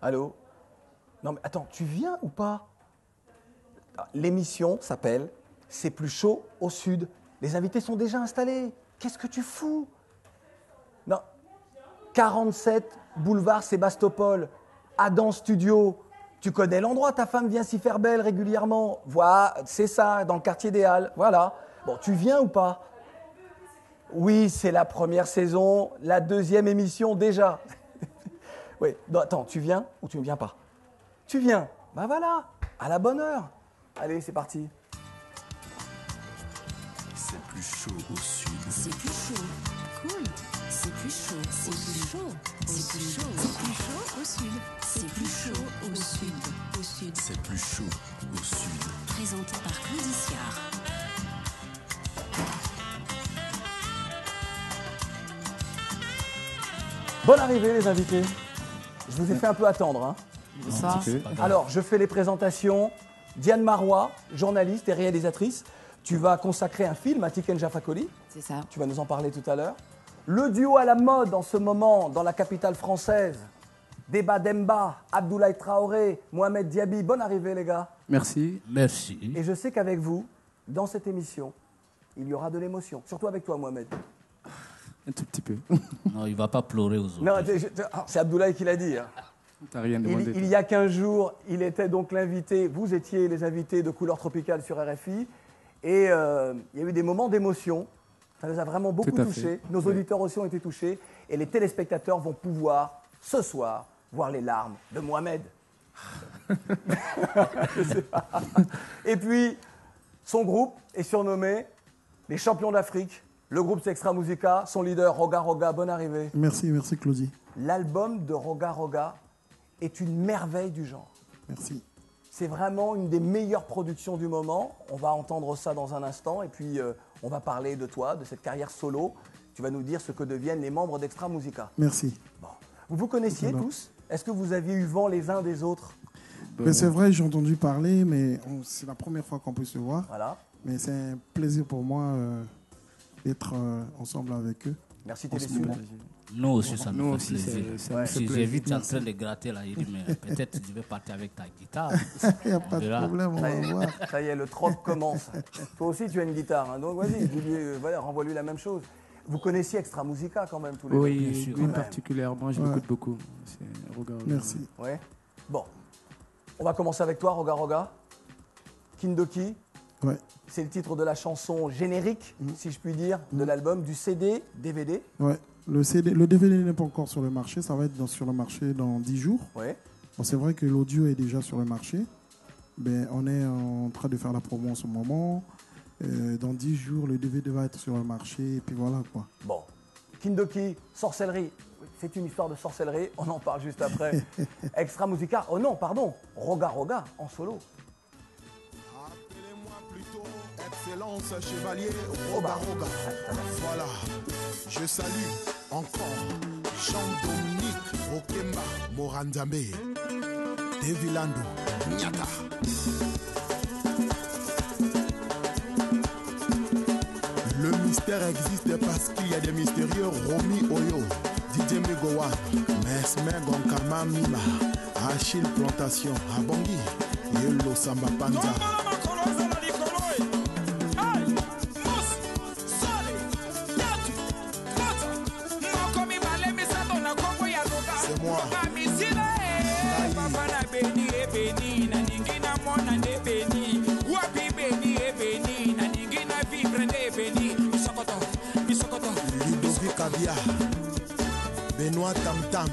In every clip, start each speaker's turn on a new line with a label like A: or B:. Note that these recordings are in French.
A: Allô? Non mais attends, tu viens ou pas? L'émission s'appelle « C'est plus chaud au sud ». Les invités sont déjà installés. Qu'est-ce que tu fous? Non. 47 boulevard Sébastopol, Adam Studio. Tu connais l'endroit, ta femme vient s'y faire belle régulièrement. Voilà, c'est ça, dans le quartier des Halles. Voilà. Bon, tu viens ou pas? Oui, c'est la première saison, la deuxième émission déjà. Oui, non, attends, tu viens ou tu ne viens pas? Tu viens. Ben voilà, à la bonne heure. Allez, c'est parti.
B: C'est plus chaud au sud.
C: C'est plus chaud. Cool. C'est plus chaud. C'est plus chaud. C'est plus chaud. C'est plus chaud au sud. C'est plus chaud au sud. Au sud.
B: C'est plus chaud au sud.
C: Présenté par Claudie Siard.
A: Bonne arrivée les invités. Je vous ai fait un peu attendre. Hein.
D: Ça.
A: Alors, je fais les présentations. Diane Marois, journaliste et réalisatrice. Tu vas consacrer un film à Tiken Jah Fakoly.
D: C'est ça.
A: Tu vas nous en parler tout à l'heure. Le duo à la mode en ce moment dans la capitale française. Débat Demba, Abdoulaye Traoré, Mohamed Diaby. Bonne arrivée les gars.
E: Merci.
F: Merci.
A: Et je sais qu'avec vous, dans cette émission, il y aura de l'émotion. Surtout avec toi Mohamed.
E: Un tout petit peu.
F: Non, il ne va pas pleurer aux autres.
A: Non, c'est Abdoulaye qui l'a dit. Hein.
E: T'as rien demandé.
A: Il y a 15 jours, il était donc l'invité, vous étiez les invités de Couleur Tropicale sur RFI, et il y a eu des moments d'émotion, ça les a vraiment beaucoup touchés, nos auditeurs aussi ont été touchés, et les téléspectateurs vont pouvoir, ce soir, voir les larmes de Mohamed. Je sais pas. Et puis, son groupe est surnommé les champions d'Afrique. Le groupe c'est Extra Musica, son leader Roga Roga, bonne arrivée.
G: Merci Claudie.
A: L'album de Roga Roga est une merveille du genre.
G: Merci.
A: C'est vraiment une des meilleures productions du moment. On va entendre ça dans un instant et puis on va parler de toi, de cette carrière solo. Tu vas nous dire ce que deviennent les membres d'Extra Musica.
G: Merci.
A: Bon. Vous vous connaissiez tous? Est-ce que vous aviez eu vent les uns des autres?
G: Mais c'est vrai, j'ai entendu parler, mais c'est la première fois qu'on peut se voir.
A: Voilà.
G: Mais c'est un plaisir pour moi d'être ensemble avec eux.
A: Merci Télésud.
F: Nous aussi, ça nous fait plaisir.
E: Si
F: j'ai vu tu es en train de gratter là, il dit, mais peut-être tu veux partir avec ta guitare.
G: Il n'y a pas de problème, on va voir.
A: Ça y est, le troc commence. Toi aussi, tu as une guitare, hein, donc vas-y, voilà, renvoie-lui la même chose. Vous connaissiez Extra Musica quand même tous les deux?
E: Oui, particulièrement, je m'écoute beaucoup.
G: Merci.
A: Ouais. Bon, on va commencer avec toi, Roga Roga. Kindoki.
G: Ouais.
A: C'est le titre de la chanson générique, si je puis dire, de l'album, du CD, DVD.
G: Ouais. Le DVD n'est pas encore sur le marché, ça va être sur le marché dans 10 jours.
A: Ouais.
G: Bon, c'est vrai que l'audio est déjà sur le marché. Ben, on est en train de faire la promo en ce moment. Dans 10 jours, le DVD va être sur le marché et puis voilà quoi.
A: Bon. Kindoki, sorcellerie. C'est une histoire de sorcellerie, on en parle juste après. Extra Musica, oh non, pardon, Roga Roga en solo.
B: Excellence chevalier Roga Roga. Voilà, je salue encore Jean-Dominique Okemba Morandambe, Devilando, Nyata. Le mystère existe parce qu'il y a des mystérieux Romy Oyo, Didier Megowa, Mesmer Gonkama Mima, Achille Plantation, Abongi, Yelo Samba Panza. Benoît Tam Tam,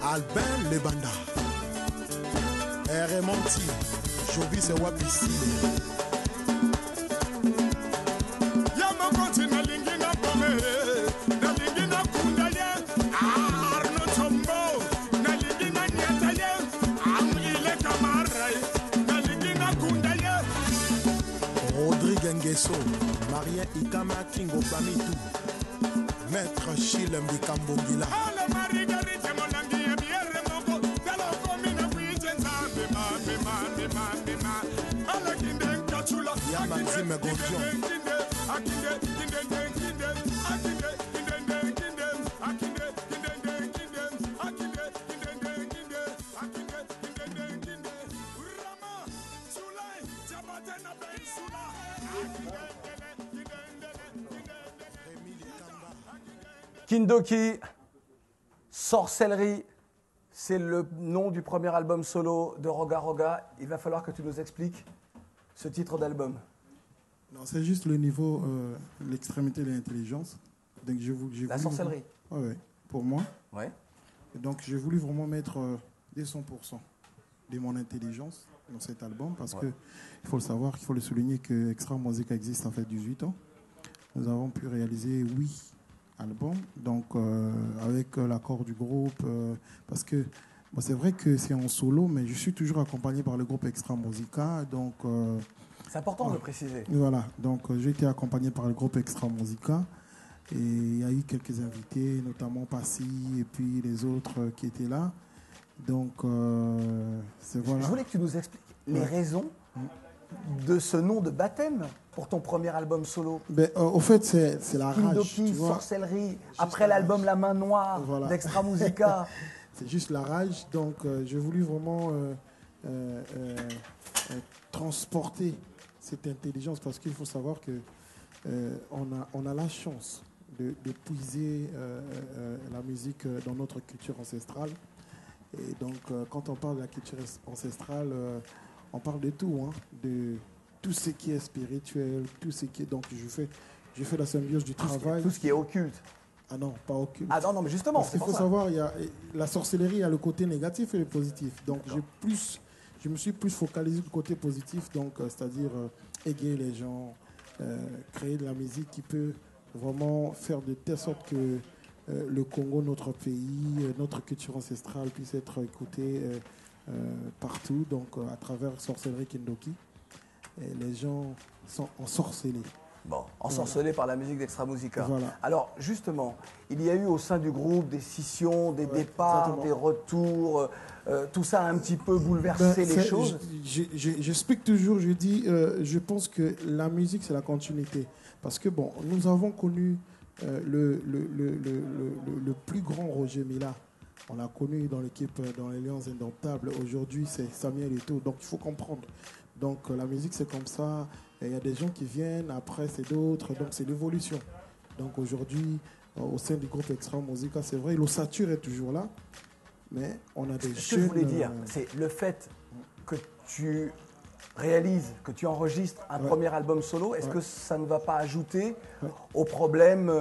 B: Albin Lebanda, Monti, Jovis et Wapisi. Rodrigue Nguesso, Marien Ikama Kingo Bamitou. Maître Chilembi Kambongila. Yamanzime Gonfion.
A: Kindoki, Sorcellerie, c'est le nom du premier album solo de Roga Roga. Il va falloir que tu nous expliques ce titre d'album.
G: Non, c'est juste le niveau, l'extrémité de l'intelligence. Donc,
A: La sorcellerie.
G: Oui, pour moi.
A: Ouais.
G: Et donc, j'ai voulu vraiment mettre des 100% de mon intelligence dans cet album parce que il faut le savoir, il faut le souligner que Extra Musica existe en fait 18 ans. Nous avons pu réaliser 8 albums, donc avec l'accord du groupe, parce que bon, c'est vrai que c'est en solo, mais je suis toujours accompagné par le groupe Extra Musica, donc
A: c'est important de le préciser.
G: Voilà, donc j'ai été accompagné par le groupe Extra Musica et il y a eu quelques invités, notamment Passy et puis les autres qui étaient là. Donc, c'est voilà.
A: Je voulais que tu nous expliques les raisons de ce nom de baptême pour ton premier album solo.
G: Ben, au fait, c'est la rage.
A: Kindoki, Sorcellerie, après l'album La Main Noire d'Extra Musica.
G: C'est juste la rage. Donc, j'ai voulu vraiment transporter cette intelligence parce qu'il faut savoir que on a la chance de puiser la musique dans notre culture ancestrale. Et donc, quand on parle de la culture ancestrale, on parle de tout, hein, de tout ce qui est spirituel, tout ce qui est... Donc, je fais la symbiose du travail.
A: Tout ce qui est occulte.
G: Ah non, pas occulte.
A: Ah non, mais justement,
G: parce qu'il faut savoir, la sorcellerie, il y a le côté négatif et le positif. Donc, je me suis plus focalisé sur le côté positif, donc c'est-à-dire égayer les gens, créer de la musique qui peut vraiment faire de telle sorte que le Congo, notre pays, notre culture ancestrale puisse être écoutée partout, donc à travers Sorcellerie Kindoki. Et les gens sont ensorcelés.
A: Bon, ensorcelés par la musique d'Extra Musica.
G: Voilà.
A: Alors, justement, il y a eu au sein du groupe des scissions, des départs,
G: exactement.
A: des retours. Tout ça a un petit peu bouleversé les choses.
G: J'explique toujours, je dis, je pense que la musique, c'est la continuité. Parce que, bon, nous avons connu le plus grand Roger Mila. On l'a connu dans l'équipe, dans les Lions Indomptables. Aujourd'hui, c'est Samuel Eto'o. Donc, il faut comprendre. Donc, la musique, c'est comme ça. Il y a des gens qui viennent, après, c'est d'autres. Donc, c'est l'évolution. Donc, aujourd'hui, au sein du groupe Extra Musica, c'est vrai, l'ossature est toujours là. Mais on a des jeunes...
A: Ce que je voulais dire, c'est le fait que tu réalises, que tu enregistres un premier album solo, est-ce que ça ne va pas ajouter au problème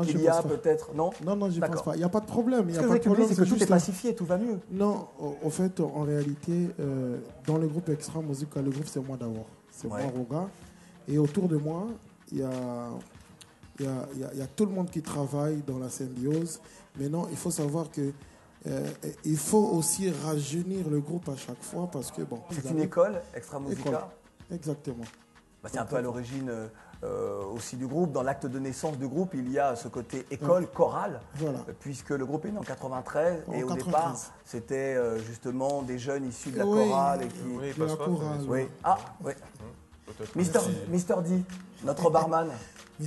A: qu'il y a peut-être? Non,
G: non, je ne pense pas. Il n'y a pas de problème.
A: Ce que je voulais te dire, c'est que tout est pacifié, tout va mieux.
G: Non, en fait, en réalité, dans le groupe Extra Musica, le groupe, c'est moi d'abord. C'est moi, Roga. Et autour de moi, il y a tout le monde qui travaille dans la symbiose. Maintenant, il faut savoir que il faut aussi rajeunir le groupe à chaque fois parce que, bon...
A: C'est une école, Extra Musica.
G: Exactement.
A: Bah, c'est un peu à l'origine aussi du groupe. Dans l'acte de naissance du groupe, il y a ce côté école, chorale, puisque le groupe est né en 93 et au départ, c'était justement des jeunes issus de la chorale. Et qui...
G: Oui, de la chorale.
A: Oui. Ah, oui. Mister D, notre barman.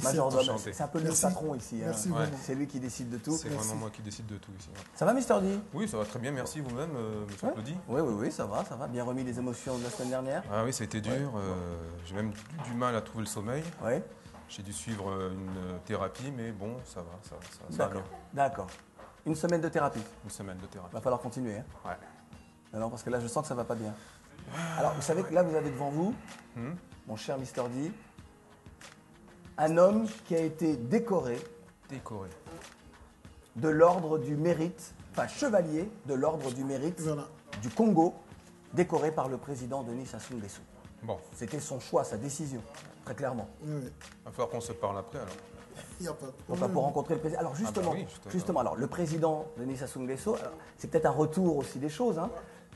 A: Majordome. C'est un peu le patron ici.
G: Merci,
A: c'est lui qui décide de tout.
D: C'est vraiment moi qui décide de tout ici.
A: Ça va, Mister D?
D: Oui, ça va très bien, merci vous-même, monsieur Claudie.
A: Oui, ça va. Bien remis les émotions de la semaine dernière.
D: Ah oui, ça a été dur. J'ai même eu du mal à trouver le sommeil.
A: Ouais.
D: J'ai dû suivre une thérapie, mais bon, ça va bien.
A: D'accord. Une semaine de thérapie.
D: Une semaine de thérapie.
A: Va falloir continuer. Hein.
D: Ouais.
A: Non, parce que là, je sens que ça va pas bien. Alors, vous savez que là, vous avez devant vous, mon cher Mister D, un homme qui a été décoré de l'ordre du mérite, enfin chevalier de l'ordre du mérite du Congo, décoré par le président Denis Sassou Nguesso.
D: Bon.
A: C'était son choix, sa décision, très clairement.
D: Il va falloir qu'on se parle après alors.
G: Il n'y a pas de
A: On va pour rencontrer le président. Alors justement, alors, le président Denis Sassou Nguesso, c'est peut-être un retour aussi des choses, hein,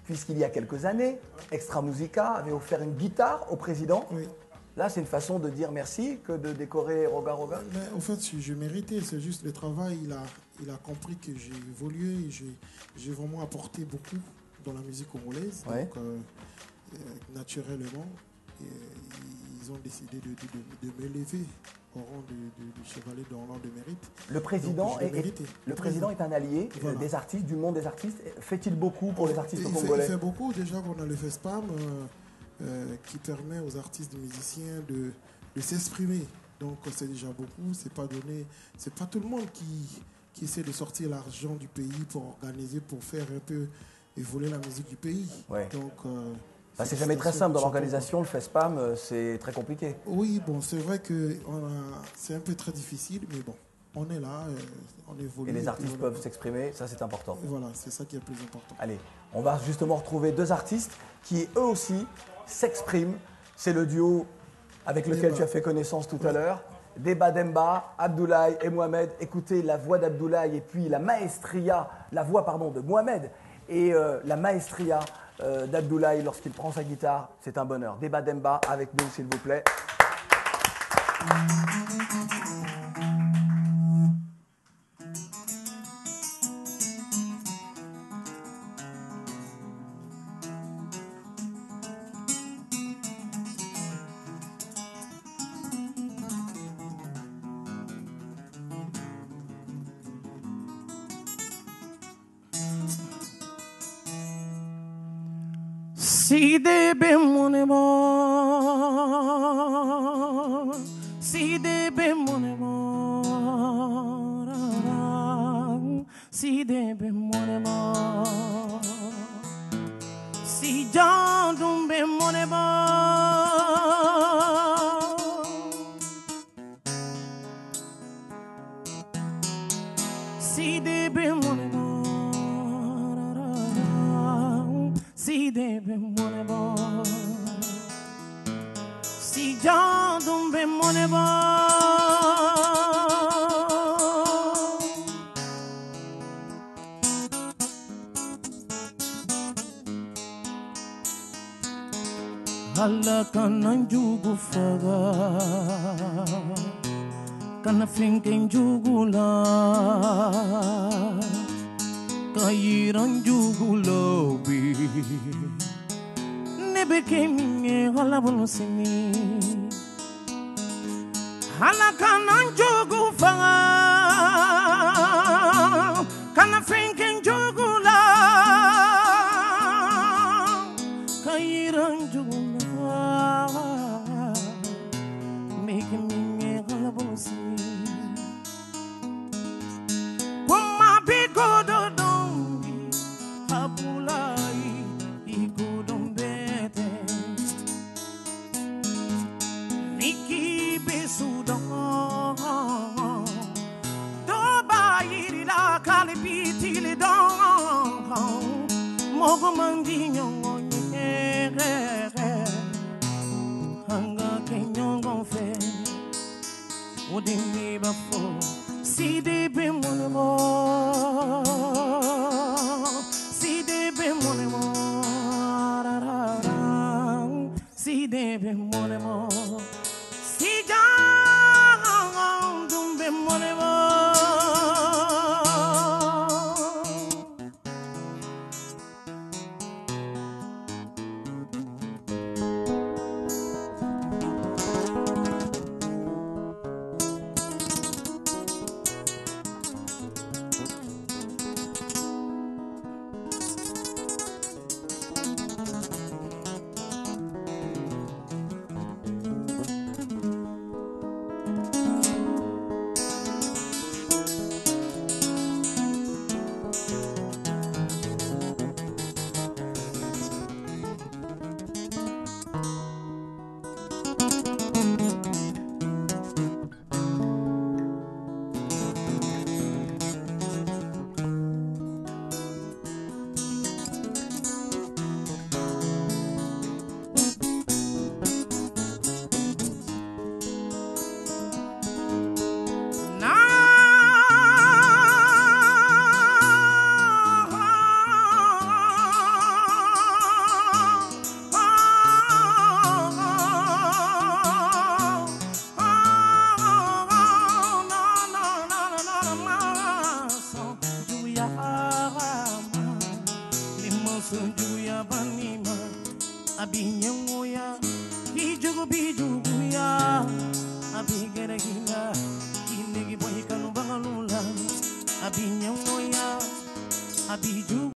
A: puisqu'il y a quelques années, Extra Musica avait offert une guitare au président.
G: Oui.
A: Là, c'est une façon de dire merci que de décorer Roga Roga.
G: Mais en fait, je méritais. C'est juste le travail. Il a compris que j'ai évolué. J'ai vraiment apporté beaucoup dans la musique congolaise. Donc, naturellement, ils ont décidé de me lever au rang de chevalier de l'ordre de mérite.
A: Le président est un allié des artistes, du monde des artistes. Fait-il beaucoup pour les artistes congolais?
G: Il fait beaucoup. Déjà, on a le FESPAM. Qui permet aux artistes, aux musiciens de s'exprimer. Donc c'est déjà beaucoup, c'est pas donné, c'est pas tout le monde qui essaie de sortir l'argent du pays pour organiser, pour faire un peu évoluer la musique du pays.
A: Ouais.
G: Donc,
A: c'est jamais très simple dans l'organisation, le FESPAM, c'est très compliqué.
G: Oui, bon, c'est vrai que c'est un peu très difficile, mais bon, on est là, on évolue.
A: Et les artistes peuvent s'exprimer, ça c'est important.
G: Et voilà, c'est ça qui est le plus important.
A: Allez, on va justement retrouver deux artistes qui eux aussi s'expriment. C'est le duo avec lequel tu as fait connaissance tout à l'heure. Deba Demba, Abdoulaye et Mohamed. Écoutez la voix d'Abdoulaye et puis la maestria, la voix pardon de Mohamed et la maestria d'Abdoulaye lorsqu'il prend sa guitare. C'est un bonheur. Deba Demba avec nous s'il vous plaît.
H: Si debe monebo, si debe monebo, si debe monebo, si jandumbe monebo, si debe monebo. Si debe monebo, si jandumbe monebo, hala kananjugu faga, kanafinken jugula. Kairan jugulobi nebe keminge hala bonusini hala kanan jugu fanga kana finken jugula Kairan jugula make minge hala bonusini Kuma bigodo Mogo mandinho hanga kenyongo fe udimi bafo si debe monemo si debe monemo si debe monemo si jandumbe monemo Abinyangoya, Hijugubijuguya, Abigeragina, Iligi Bohicano Bangalula, Abinyangoya, Abiju.